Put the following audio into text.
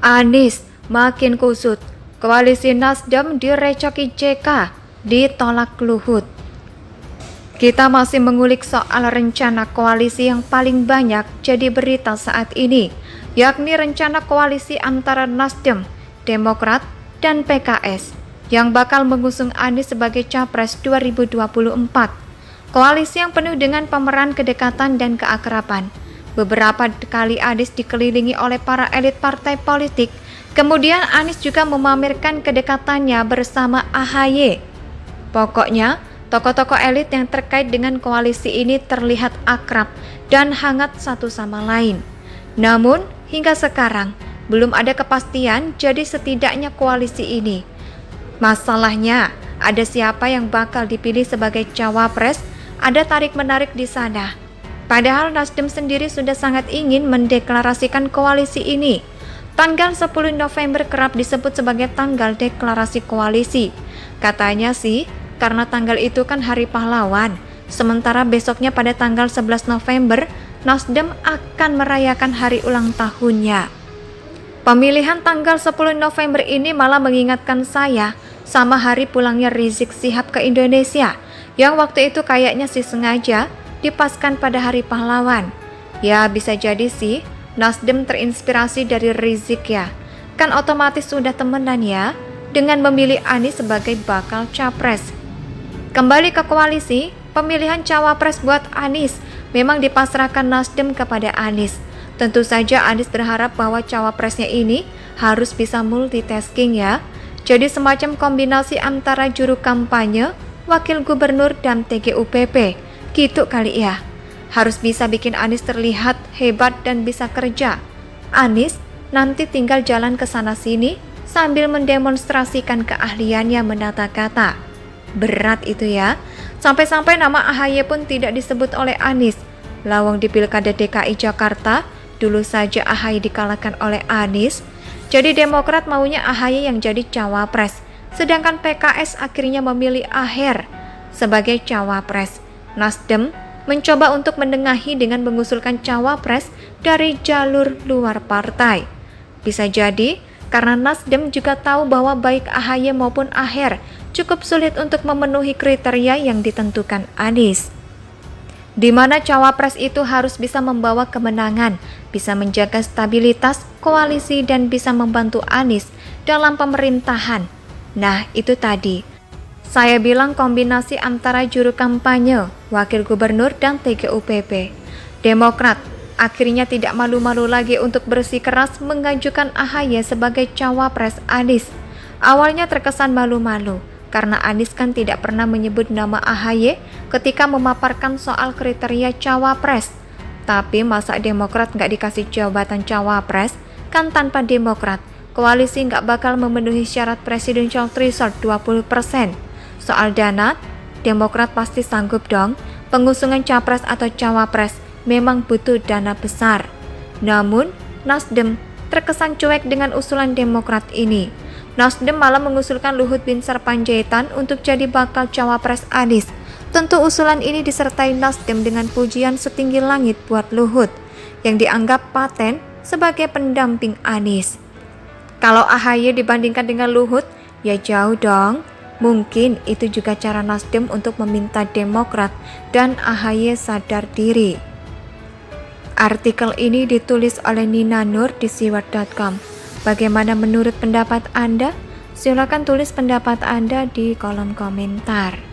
Anies makin kusut, koalisi Nasdem direcoki JK, ditolak Luhut. Kita masih mengulik soal rencana koalisi yang paling banyak jadi berita saat ini, yakni rencana koalisi antara Nasdem, Demokrat, dan PKS yang bakal mengusung Anies sebagai Capres 2024. Koalisi yang penuh dengan pemeran kedekatan dan keakraban. Beberapa kali Anies dikelilingi oleh para elit partai politik. Kemudian Anies juga memamerkan kedekatannya bersama AHY. Pokoknya, tokoh-tokoh elit yang terkait dengan koalisi ini terlihat akrab dan hangat satu sama lain. Namun, hingga sekarang belum ada kepastian jadi setidaknya koalisi ini. Masalahnya, ada siapa yang bakal dipilih sebagai cawapres, ada tarik-menarik di sana. Padahal Nasdem sendiri sudah sangat ingin mendeklarasikan koalisi ini. Tanggal 10 November kerap disebut sebagai tanggal deklarasi koalisi. Katanya sih, karena tanggal itu kan hari pahlawan. Sementara besoknya pada tanggal 11 November, Nasdem akan merayakan hari ulang tahunnya. Pemilihan tanggal 10 November ini malah mengingatkan saya sama hari pulangnya Rizik Syihab ke Indonesia, yang waktu itu kayaknya sih sengaja dipaskan pada hari pahlawan. Ya bisa jadi sih Nasdem terinspirasi dari Rizik ya. Kan otomatis sudah temenan ya dengan memilih Anies sebagai bakal capres. Kembali ke koalisi, pemilihan cawapres buat Anies memang dipasrahkan Nasdem kepada Anies. Tentu saja Anies berharap bahwa cawapresnya ini harus bisa multitasking ya. Jadi semacam kombinasi antara juru kampanye, wakil gubernur, dan TGUPP. Gitu kali ya. Harus bisa bikin Anies terlihat hebat dan bisa kerja. Anies nanti tinggal jalan ke sana sini sambil mendemonstrasikan keahliannya menata kata. Berat itu ya. Sampai-sampai nama AHY pun tidak disebut oleh Anies. Lawang di Pilkada DKI Jakarta, dulu saja AHY dikalahkan oleh Anies. Jadi Demokrat maunya AHY yang jadi cawapres. Sedangkan PKS akhirnya memilih Aher sebagai cawapres. Nasdem mencoba untuk menengahi dengan mengusulkan cawapres dari jalur luar partai. Bisa jadi karena Nasdem juga tahu bahwa baik AHY maupun Aher cukup sulit untuk memenuhi kriteria yang ditentukan Anies. Di mana cawapres itu harus bisa membawa kemenangan, bisa menjaga stabilitas koalisi dan bisa membantu Anies dalam pemerintahan. Nah, itu tadi. Saya bilang kombinasi antara juru kampanye, wakil gubernur, dan TGUPP. Demokrat akhirnya tidak malu-malu lagi untuk bersikeras mengajukan AHY sebagai cawapres Anies. Awalnya terkesan malu-malu, karena Anies kan tidak pernah menyebut nama AHY ketika memaparkan soal kriteria cawapres. Tapi masa Demokrat nggak dikasih jabatan cawapres? Kan tanpa Demokrat, koalisi nggak bakal memenuhi syarat presidential threshold 20%. Soal dana, Demokrat pasti sanggup dong. Pengusungan capres atau cawapres memang butuh dana besar. Namun, Nasdem terkesan cuek dengan usulan Demokrat ini. Nasdem malah mengusulkan Luhut Binsar Panjaitan untuk jadi bakal cawapres Anies. Tentu usulan ini disertai Nasdem dengan pujian setinggi langit buat Luhut, yang dianggap paten sebagai pendamping Anies. Kalau AHY dibandingkan dengan Luhut, ya jauh dong. Mungkin itu juga cara Nasdem untuk meminta Demokrat dan AHY sadar diri. Artikel ini ditulis oleh Nina Nur di siward.com. Bagaimana menurut pendapat Anda? Silakan tulis pendapat Anda di kolom komentar.